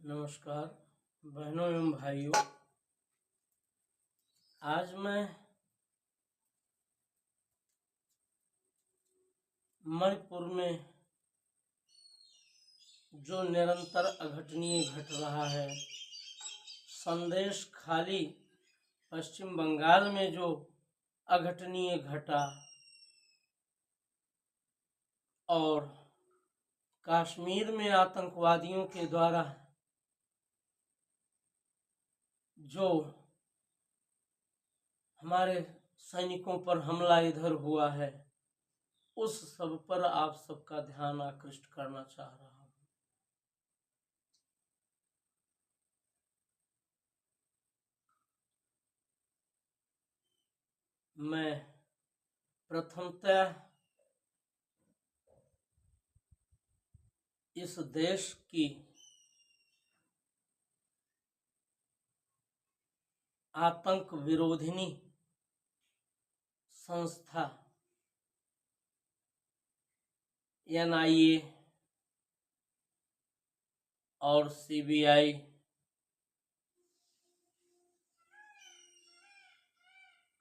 नमस्कार बहनों एवं भाइयों। आज मैं मणिपुर में जो निरंतर अघटनीय घट रहा है, संदेश खाली पश्चिम बंगाल में जो अघटनीय घटा और कश्मीर में आतंकवादियों के द्वारा जो हमारे सैनिकों पर हमला इधर हुआ है, उस सब पर आप सबका ध्यान आकृष्ट करना चाह रहा हूँ। मैं प्रथमतः इस देश की आतंक विरोधिनी संस्था NIA और CBI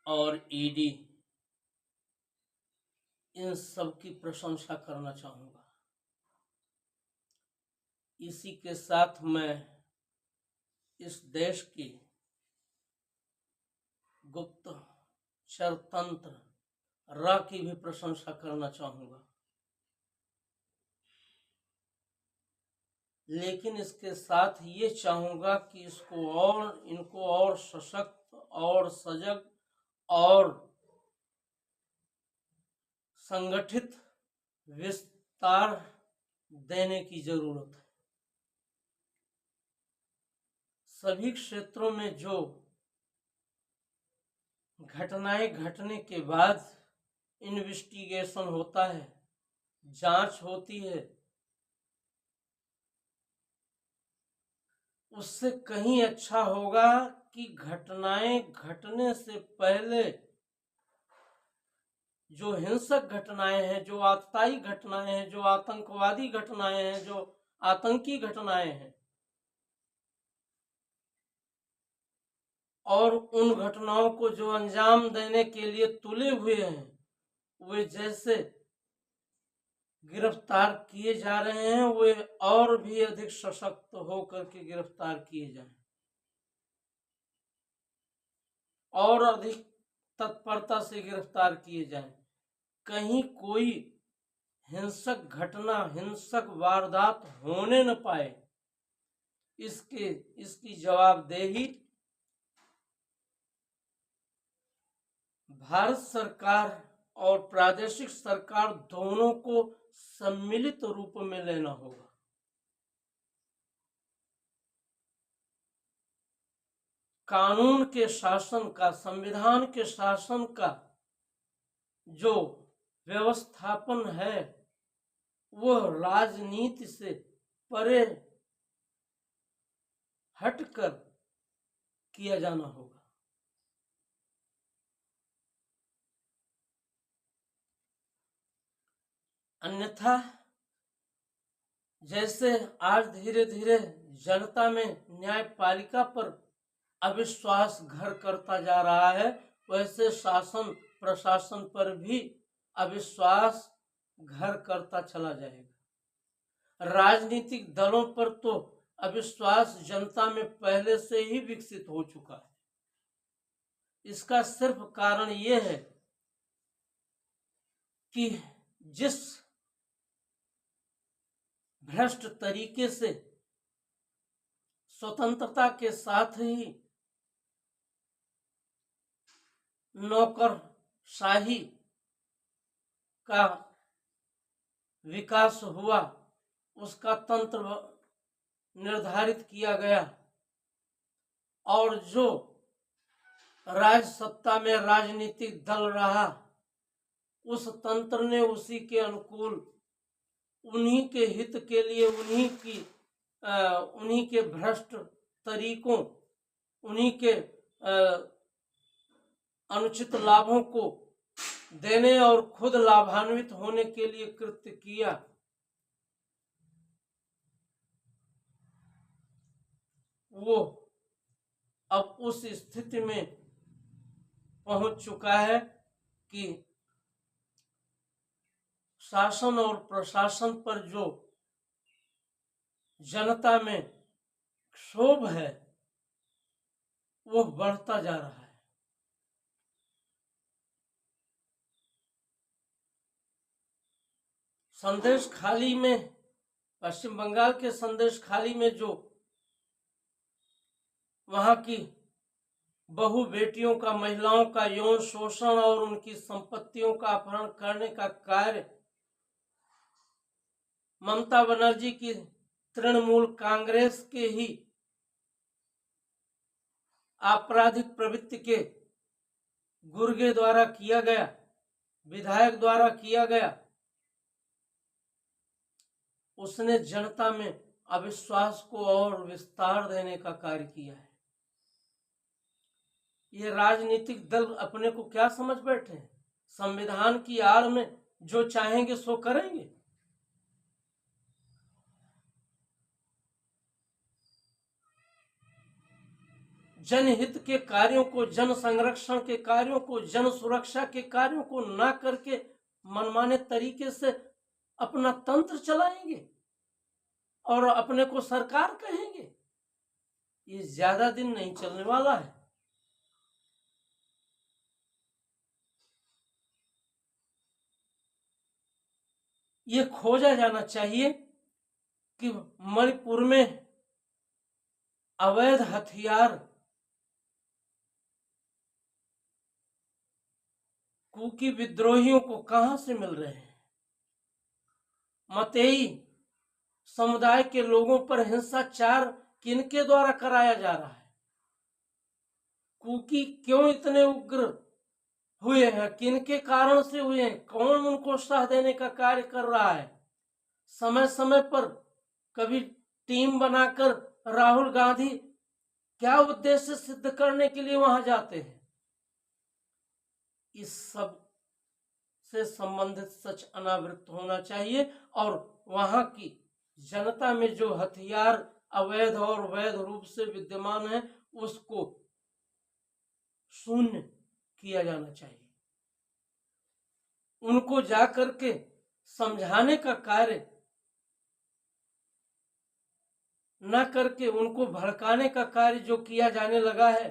और ED इन सब की प्रशंसा करना चाहूँगा। इसी के साथ मैं इस देश की गुप्तचर तंत्र की भी प्रशंसा करना चाहूँगा। लेकिन इसके साथ ये चाहूँगा कि इनको और सशक्त और सजग और संगठित विस्तार देने की जरूरत है। सभी क्षेत्रों में जो घटनाएं घटने के बाद इन्वेस्टिगेशन होता है, जांच होती है, उससे कहीं अच्छा होगा कि घटनाएं घटने से पहले जो हिंसक घटनाएं हैं, जो आतताई घटनाएं हैं, जो आतंकवादी घटनाएं हैं, जो आतंकी घटनाएं हैं, और उन घटनाओं को जो अंजाम देने के लिए तुले हुए हैं, वे जैसे गिरफ्तार किए जा रहे हैं, वे और भी अधिक सशक्त होकर के गिरफ्तार किए जाएं और अधिक तत्परता से गिरफ्तार किए जाएं। कहीं कोई हिंसक घटना, हिंसक वारदात होने न पाए, इसकी जवाबदेही भारत सरकार और प्रादेशिक सरकार दोनों को सम्मिलित रूप में लेना होगा। कानून के शासन का, संविधान के शासन का जो व्यवस्थापन है, वह राजनीति से परे हटकर किया जाना होगा। अन्यथा जैसे आज धीरे धीरे जनता में न्यायपालिका पर अविश्वास घर करता जा रहा है, वैसे शासन प्रशासन पर भी अविश्वास घर करता चला जाएगा। राजनीतिक दलों पर तो अविश्वास जनता में पहले से ही विकसित हो चुका है। इसका सिर्फ कारण यह है कि जिस भ्रष्ट तरीके से स्वतंत्रता के साथ ही नौकरशाही का विकास हुआ, उसका तंत्र निर्धारित किया गया, और जो राज सत्ता में राजनीतिक दल रहा, उस तंत्र ने उसी के अनुकूल, उन्हीं के हित के लिए, उन्हीं के भ्रष्ट तरीकों, उन्हीं के अनुचित लाभों को देने और खुद लाभान्वित होने के लिए कृत्य किया। वो अब उस स्थिति में पहुंच चुका है कि शासन और प्रशासन पर जो जनता में क्षोभ है वो बढ़ता जा रहा है। संदेश खाली में, पश्चिम बंगाल के संदेश खाली में जो वहां की बहु बेटियों का, महिलाओं का यौन शोषण और उनकी संपत्तियों का अपहरण करने का कार्य ममता बनर्जी की तृणमूल कांग्रेस के ही आपराधिक प्रवृत्ति के गुर्गे द्वारा किया गया, विधायक द्वारा किया गया, उसने जनता में अविश्वास को और विस्तार देने का कार्य किया है। ये राजनीतिक दल अपने को क्या समझ बैठे हैं? संविधान की आड़ में जो चाहेंगे सो करेंगे। जनहित के कार्यों को, जन संरक्षण के कार्यों को, जन सुरक्षा के कार्यों को ना करके मनमाने तरीके से अपना तंत्र चलाएंगे और अपने को सरकार कहेंगे। ये ज्यादा दिन नहीं चलने वाला है। ये खोजा जाना चाहिए कि मणिपुर में अवैध हथियार कुकी विद्रोहियों को कहां से मिल रहे हैं। मतेई समुदाय के लोगों पर हिंसाचार किनके द्वारा कराया जा रहा है? कुकी क्यों इतने उग्र हुए हैं? किनके कारण से हुए हैं? कौन उनको साथ देने का कार्य कर रहा है? समय समय पर कभी टीम बनाकर राहुल गांधी क्या उद्देश्य सिद्ध करने के लिए वहां जाते हैं? इस सब से संबंधित सच अनावृत होना चाहिए और वहां की जनता में जो हथियार अवैध और वैध रूप से विद्यमान है उसको शून्य किया जाना चाहिए। उनको जाकर के समझाने का कार्य न करके उनको भड़काने का कार्य जो किया जाने लगा है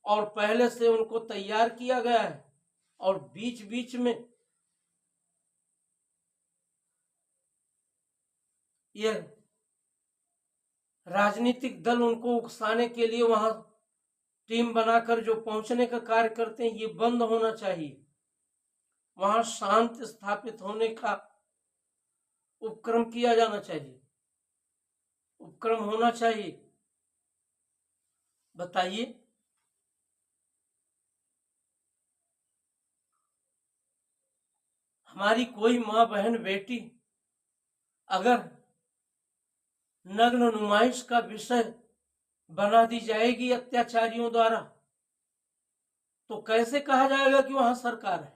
और पहले से उनको तैयार किया गया है और बीच बीच में ये राजनीतिक दल उनको उकसाने के लिए वहां टीम बनाकर जो पहुंचने का कार्य करते हैं, ये बंद होना चाहिए। वहां शांति स्थापित होने का उपक्रम किया जाना चाहिए, उपक्रम होना चाहिए। बताइए, हमारी कोई माँ, बहन, बेटी अगर नग्न नुमाइश का विषय बना दी जाएगी अत्याचारियों द्वारा तो कैसे कहा जाएगा कि वहां सरकार है?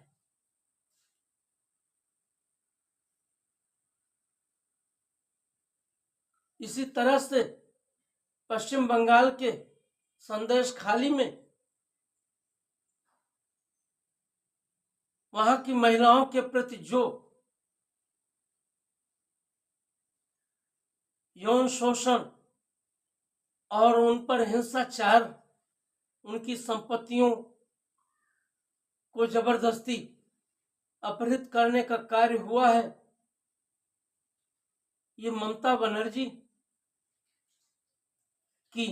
इसी तरह से पश्चिम बंगाल के संदेश खाली में वहां की महिलाओं के प्रति जो यौन शोषण और उन पर हिंसाचार, उनकी संपत्तियों को जबरदस्ती अपहरित करने का कार्य हुआ है, ये ममता बनर्जी की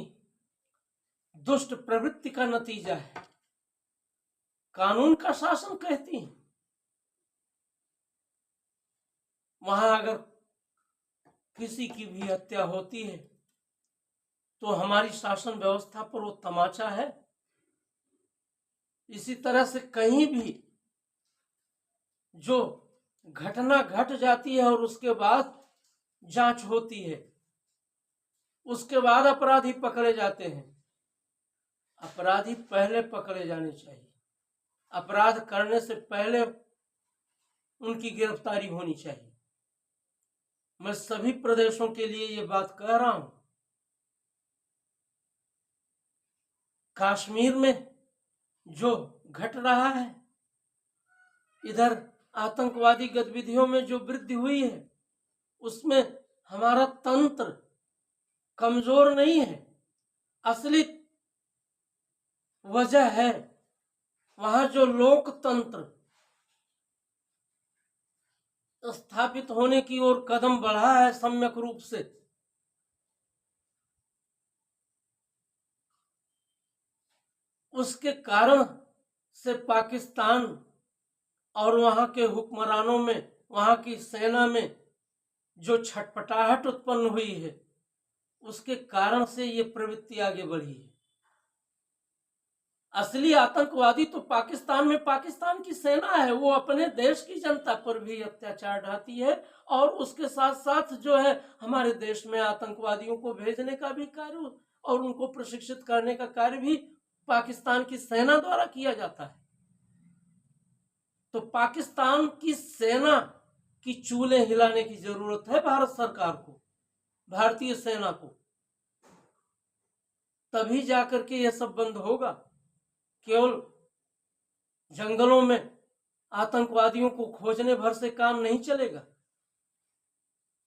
दुष्ट प्रवृत्ति का नतीजा है। कानून का शासन कहती है। वहां अगर किसी की भी हत्या होती है तो हमारी शासन व्यवस्था पर वो तमाचा है। इसी तरह से कहीं भी जो घटना घट जाती है और उसके बाद जांच होती है, उसके बाद अपराधी पकड़े जाते हैं। अपराधी पहले पकड़े जाने चाहिए। अपराध करने से पहले उनकी गिरफ्तारी होनी चाहिए। मैं सभी प्रदेशों के लिए ये बात कह रहा हूं कश्मीर में जो घट रहा है, इधर आतंकवादी गतिविधियों में जो वृद्धि हुई है, उसमें हमारा तंत्र कमजोर नहीं है। असली वजह है वहां जो लोकतंत्र स्थापित होने की ओर कदम बढ़ा है सम्यक रूप से, उसके कारण से पाकिस्तान और वहां के हुक्मरानों में, वहां की सेना में जो छटपटाहट उत्पन्न हुई है, उसके कारण से ये प्रवृत्ति आगे बढ़ी है। असली आतंकवादी तो पाकिस्तान में पाकिस्तान की सेना है, वो अपने देश की जनता पर भी अत्याचार ढाती है और उसके साथ साथ जो है हमारे देश में आतंकवादियों को भेजने का भी कार्य और उनको प्रशिक्षित करने का कार्य भी पाकिस्तान की सेना द्वारा किया जाता है। तो पाकिस्तान की सेना की चूल्हे हिलाने की जरूरत है भारत सरकार को, भारतीय सेना को, तभी जाकर के यह सब बंद होगा। केवल जंगलों में आतंकवादियों को खोजने भर से काम नहीं चलेगा।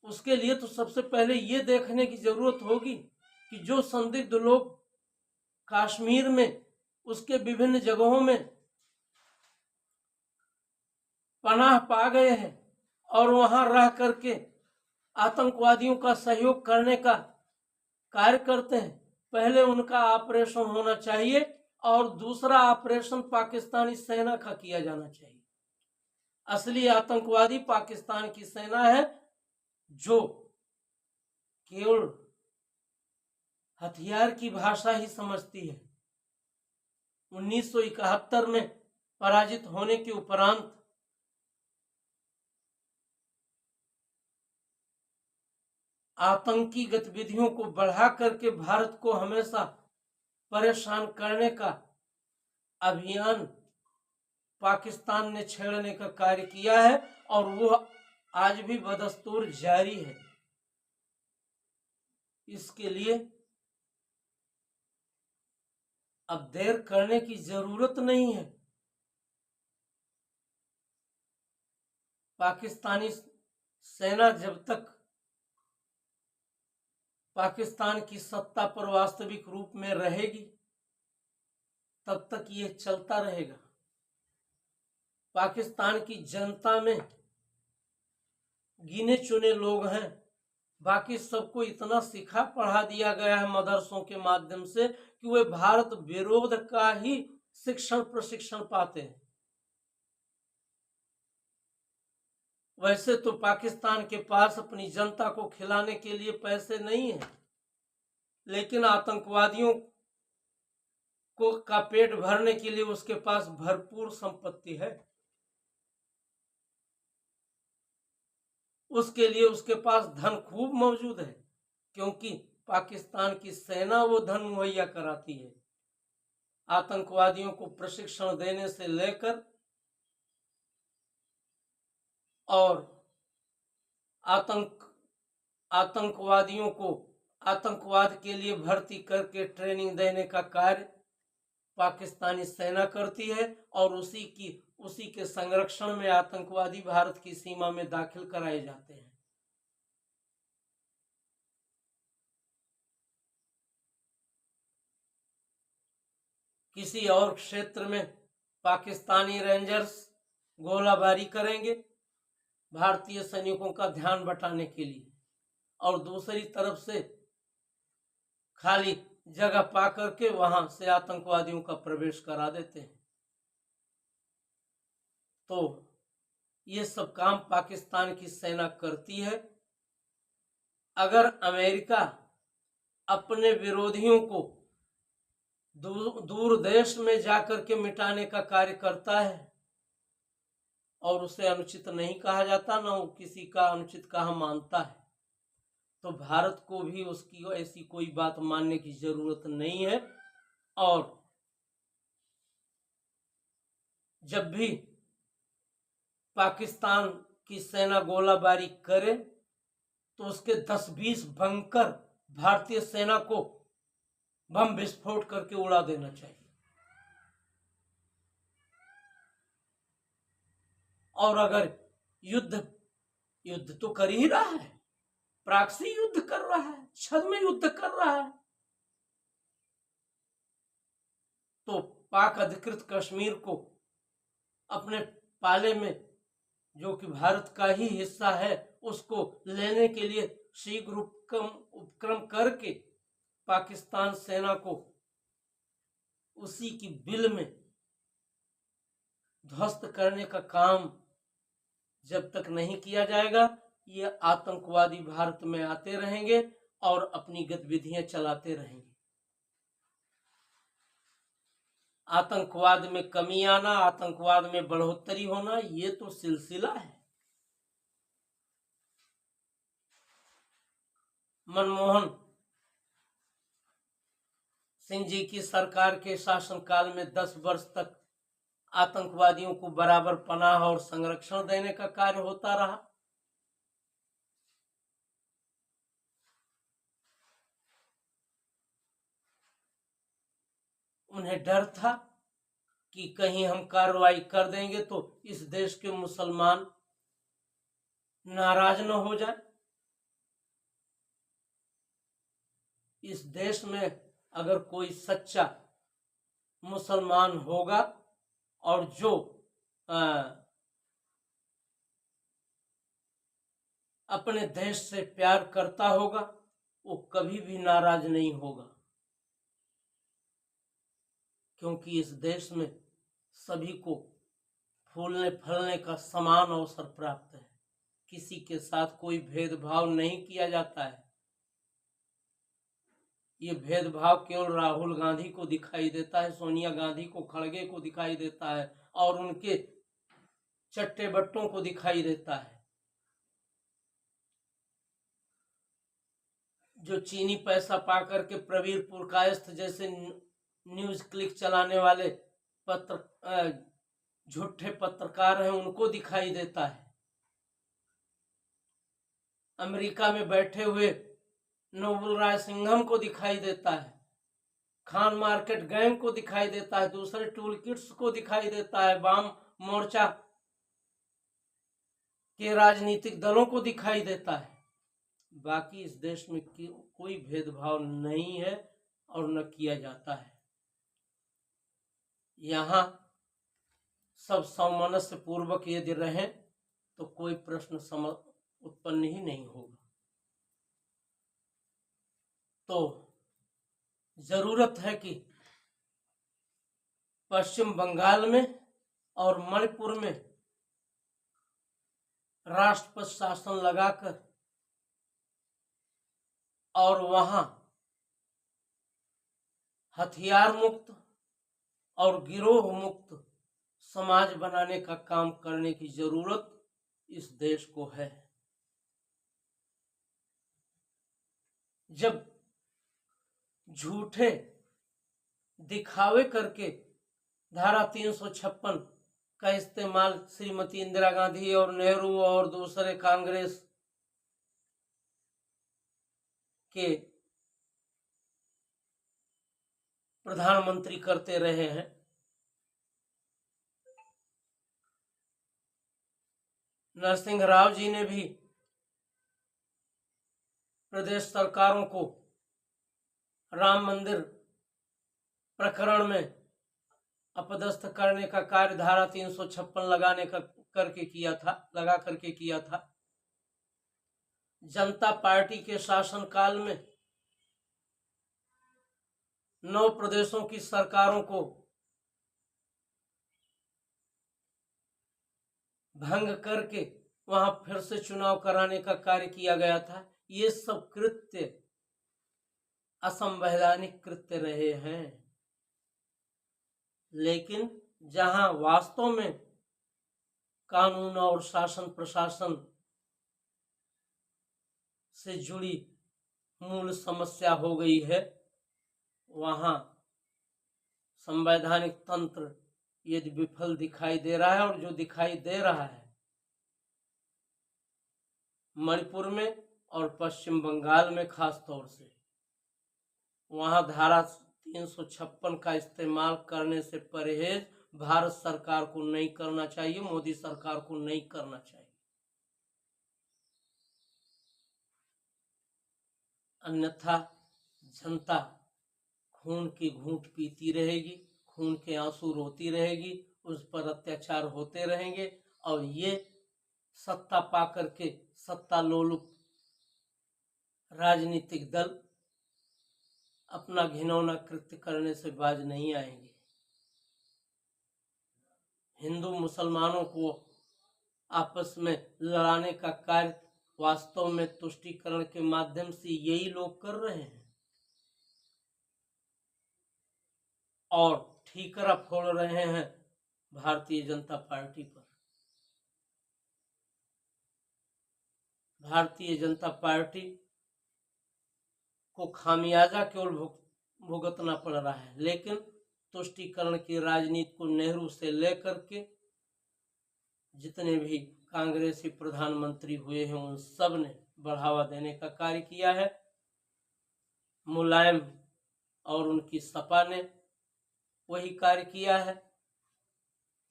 उसके लिए तो सबसे पहले ये देखने की जरूरत होगी कि जो संदिग्ध लोग कश्मीर में उसके विभिन्न जगहों में पनाह पा गए हैं और वहां रह करके आतंकवादियों का सहयोग करने का कार्य करते हैं, पहले उनका ऑपरेशन होना चाहिए और दूसरा ऑपरेशन पाकिस्तानी सेना का किया जाना चाहिए। असली आतंकवादी पाकिस्तान की सेना है जो केवल हथियार की भाषा ही समझती है। 1971 में पराजित होने के उपरांत आतंकी गतिविधियों को बढ़ा करके भारत को हमेशा परेशान करने का अभियान पाकिस्तान ने छेड़ने का कार्य किया है और वो आज भी बदस्तूर जारी है। इसके लिए अब देर करने की जरूरत नहीं है। पाकिस्तानी सेना जब तक पाकिस्तान की सत्ता पर वास्तविक रूप में रहेगी तब तक ये चलता रहेगा। पाकिस्तान की जनता में गिने चुने लोग हैं, बाकी सबको इतना सिखा पढ़ा दिया गया है मदरसों के माध्यम से कि वे भारत विरोध का ही शिक्षण प्रशिक्षण पाते हैं। वैसे तो पाकिस्तान के पास अपनी जनता को खिलाने के लिए पैसे नहीं है, लेकिन आतंकवादियों को का पेट भरने के लिए उसके पास भरपूर संपत्ति है। उसके लिए उसके पास धन खूब मौजूद है, क्योंकि पाकिस्तान की सेना वो धन मुहैया कराती है। आतंकवादियों को प्रशिक्षण देने से लेकर और आतंकवादियों को आतंकवाद के लिए भर्ती करके ट्रेनिंग देने का कार्य पाकिस्तानी सेना करती है और उसी के संरक्षण में आतंकवादी भारत की सीमा में दाखिल कराए जाते हैं। किसी और क्षेत्र में पाकिस्तानी रेंजर्स गोलाबारी करेंगे भारतीय सैनिकों का ध्यान बटाने के लिए, और दूसरी तरफ से खाली जगह पा करके वहां से आतंकवादियों का प्रवेश करा देते हैं। तो ये सब काम पाकिस्तान की सेना करती है। अगर अमेरिका अपने विरोधियों को दूर देश में जाकर के मिटाने का कार्य करता है और उसे अनुचित नहीं कहा जाता, न वो किसी का अनुचित कहा मानता है, तो भारत को भी उसकी ऐसी कोई बात मानने की जरूरत नहीं है। और जब भी पाकिस्तान की सेना गोलाबारी करे तो उसके 10-20 बंकर भारतीय सेना को बम विस्फोट करके उड़ा देना चाहिए। और अगर युद्ध युद्ध तो कर ही रहा है, प्रॉक्सी युद्ध कर रहा है, छद्म युद्ध कर रहा है, तो पाक अधिकृत कश्मीर को अपने पाले में, जो कि भारत का ही हिस्सा है, उसको लेने के लिए शीघ्र उपक्रम करके पाकिस्तान सेना को उसी की बिल में ध्वस्त करने का काम जब तक नहीं किया जाएगा, ये आतंकवादी भारत में आते रहेंगे और अपनी गतिविधियां चलाते रहेंगे। आतंकवाद में कमी आना, आतंकवाद में बढ़ोतरी होना, ये तो सिलसिला है। मनमोहन सिंह जी की सरकार के शासनकाल में 10 वर्ष तक आतंकवादियों को बराबर पनाह और संरक्षण देने का कार्य होता रहा। उन्हें डर था कि कहीं हम कार्रवाई कर देंगे तो इस देश के मुसलमान नाराज न हो जाए। इस देश में अगर कोई सच्चा मुसलमान होगा और जो अपने देश से प्यार करता होगा, वो कभी भी नाराज नहीं होगा, क्योंकि इस देश में सभी को फूलने फलने का समान अवसर प्राप्त है। किसी के साथ कोई भेदभाव नहीं किया जाता है। ये भेदभाव केवल राहुल गांधी को दिखाई देता है, सोनिया गांधी को, खड़गे को दिखाई देता है और उनके चट्टे बट्टों को दिखाई देता है। जो चीनी पैसा पाकर के प्रवीर पुरकायस्थ जैसे न्यूज क्लिक चलाने वाले झूठे पत्रकार हैं, उनको दिखाई देता है। अमेरिका में बैठे हुए नोबल राय सिंघम को दिखाई देता है, खान मार्केट गैंग को दिखाई देता है, दूसरे टूल किट्स को दिखाई देता है, वाम मोर्चा के राजनीतिक दलों को दिखाई देता है। बाकी इस देश में कोई भेदभाव नहीं है और न किया जाता है। यहाँ सब सामंजस्य पूर्वक यदि रहें तो कोई प्रश्न उत्पन्न ही नहीं होगा। तो जरूरत है कि पश्चिम बंगाल में और मणिपुर में राष्ट्रपति शासन लगाकर और वहां हथियार मुक्त और गिरोह मुक्त समाज बनाने का काम करने की जरूरत इस देश को है। जब झूठे दिखावे करके धारा 356 का इस्तेमाल श्रीमती इंदिरा गांधी और नेहरू और दूसरे कांग्रेस के प्रधानमंत्री करते रहे हैं, नरसिंह राव जी ने भी प्रदेश सरकारों को राम मंदिर प्रकरण में अपदस्थ करने का कार्य धारा 356 लगा करके किया था। जनता पार्टी के शासनकाल में 9 प्रदेशों की सरकारों को भंग करके वहां फिर से चुनाव कराने का कार्य किया गया था। ये सब कृत्य असंवैधानिक कृत्य रहे हैं, लेकिन जहां वास्तव में कानून और शासन प्रशासन से जुड़ी मूल समस्या हो गई है, वहां संवैधानिक तंत्र यदि विफल दिखाई दे रहा है, और जो दिखाई दे रहा है मणिपुर में और पश्चिम बंगाल में खास तौर से, वहां धारा 356 का इस्तेमाल करने से परहेज भारत सरकार को नहीं करना चाहिए, मोदी सरकार को नहीं करना चाहिए। अन्यथा जनता खून की घूंट पीती रहेगी, खून के आंसू रोती रहेगी, उस पर अत्याचार होते रहेंगे और ये सत्ता पा करके सत्ता लोलुप राजनीतिक दल अपना घिनौना कृत्य करने से बाज नहीं आएंगे। हिंदू मुसलमानों को आपस में लड़ाने का कार्य वास्तव में तुष्टीकरण के माध्यम से यही लोग कर रहे हैं और ठीकरा फोड़ रहे हैं भारतीय जनता पार्टी पर। भारतीय जनता पार्टी को खामियाजा केवल भुगतना पड़ रहा है, लेकिन तुष्टीकरण की राजनीति को नेहरू से लेकर के जितने भी कांग्रेसी प्रधानमंत्री हुए हैं उन सब ने बढ़ावा देने का कार्य किया है। मुलायम और उनकी सपा ने वही कार्य किया है।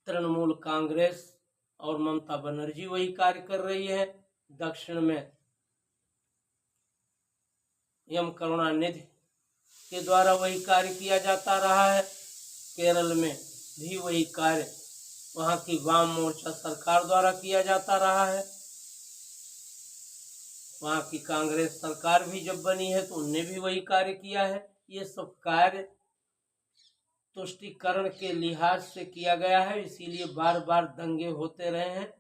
तृणमूल कांग्रेस और ममता बनर्जी वही कार्य कर रही है। दक्षिण में एम करुणानिधि के द्वारा वही कार्य किया जाता रहा है। केरल में भी वही कार्य वहां की वाम मोर्चा सरकार द्वारा किया जाता रहा है। वहां की कांग्रेस सरकार भी जब बनी है तो उनने भी वही कार्य किया है। ये सब कार्य तुष्टीकरण के लिहाज से किया गया है, इसीलिए बार बार दंगे होते रहे हैं।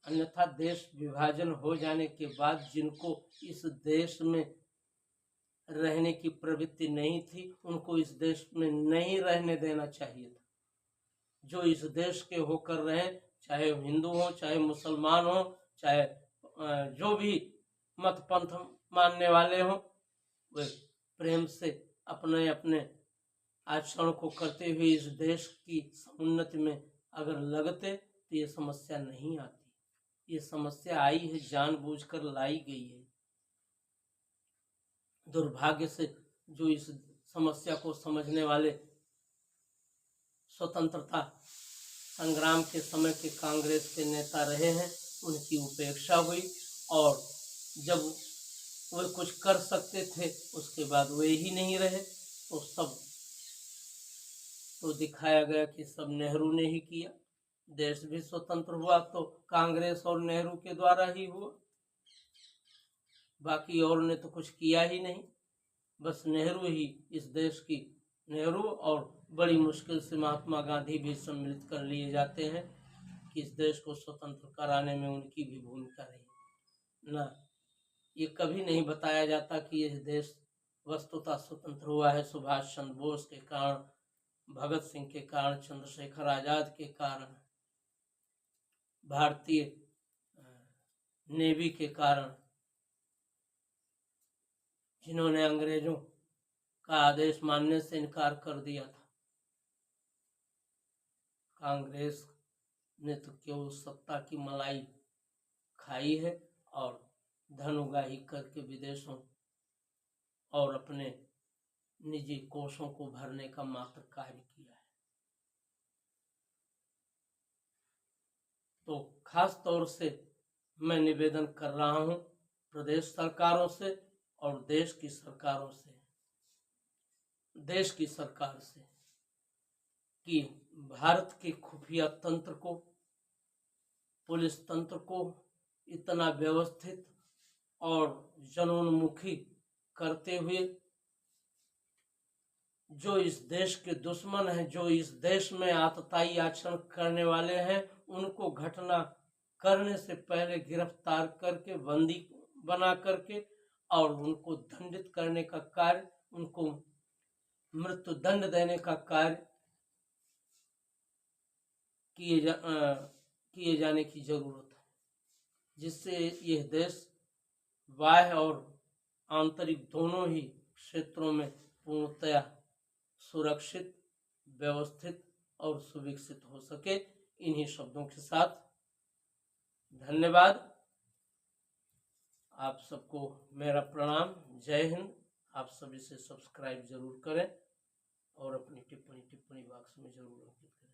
अन्यथा देश विभाजन हो जाने के बाद जिनको इस देश में रहने की प्रवृत्ति नहीं थी उनको इस देश में नहीं रहने देना चाहिए था। जो इस देश के होकर रहे, चाहे हिंदू हो, चाहे मुसलमान हो, चाहे जो भी मत पंथ मानने वाले हो, वे प्रेम से अपने अपने आचरण को करते हुए इस देश की समुन्नति में अगर लगते तो ये समस्या नहीं आती। ये समस्या आई है, जानबूझकर लाई गई है। दुर्भाग्य से जो इस समस्या को समझने वाले स्वतंत्रता संग्राम के समय के कांग्रेस के नेता रहे हैं, उनकी उपेक्षा हुई और जब वे कुछ कर सकते थे उसके बाद वे ही नहीं रहे तो सब तो दिखाया गया कि सब नेहरू ने ही किया। देश भी स्वतंत्र हुआ तो कांग्रेस और नेहरू के द्वारा ही हुआ, बाकी और ने तो कुछ किया ही नहीं। बस नेहरू ही इस देश की, नेहरू और बड़ी मुश्किल से महात्मा गांधी भी सम्मिलित कर लिए जाते हैं कि इस देश को स्वतंत्र कराने में उनकी भी भूमिका रही ना। ये कभी नहीं बताया जाता कि यह देश वस्तुतः स्वतंत्र हुआ है सुभाष चंद्र बोस के कारण, भगत सिंह के कारण, चंद्रशेखर आजाद के कारण, भारतीय नेवी के कारण, जिन्होंने अंग्रेजों का आदेश मानने से इनकार कर दिया था। कांग्रेस ने तो केवल सत्ता की मलाई खाई है और धन उगाही करके विदेशों और अपने निजी कोषों को भरने का मात्र कार्य किया है। तो खास तौर से मैं निवेदन कर रहा हूं प्रदेश सरकारों से और देश की सरकारों से, देश की सरकार से, कि भारत के खुफिया तंत्र को, पुलिस तंत्र को इतना व्यवस्थित और जनोन्मुखी करते हुए जो इस देश के दुश्मन हैं, जो इस देश में आतताई आचरण करने वाले हैं, उनको घटना करने से पहले गिरफ्तार करके बंदी बना करके और उनको दंडित करने का कार्य, उनको मृत्यु दंड देने का कार्य किए जाने की जरूरत है, जिससे यह देश बाह्य और आंतरिक दोनों ही क्षेत्रों में पूर्णतया सुरक्षित, व्यवस्थित और सुविकसित हो सके। इन्हीं शब्दों के साथ धन्यवाद। आप सबको मेरा प्रणाम। जय हिंद। आप सभी से सब्सक्राइब जरूर करें और अपनी टिप्पणी बॉक्स में जरूर अंकित करें।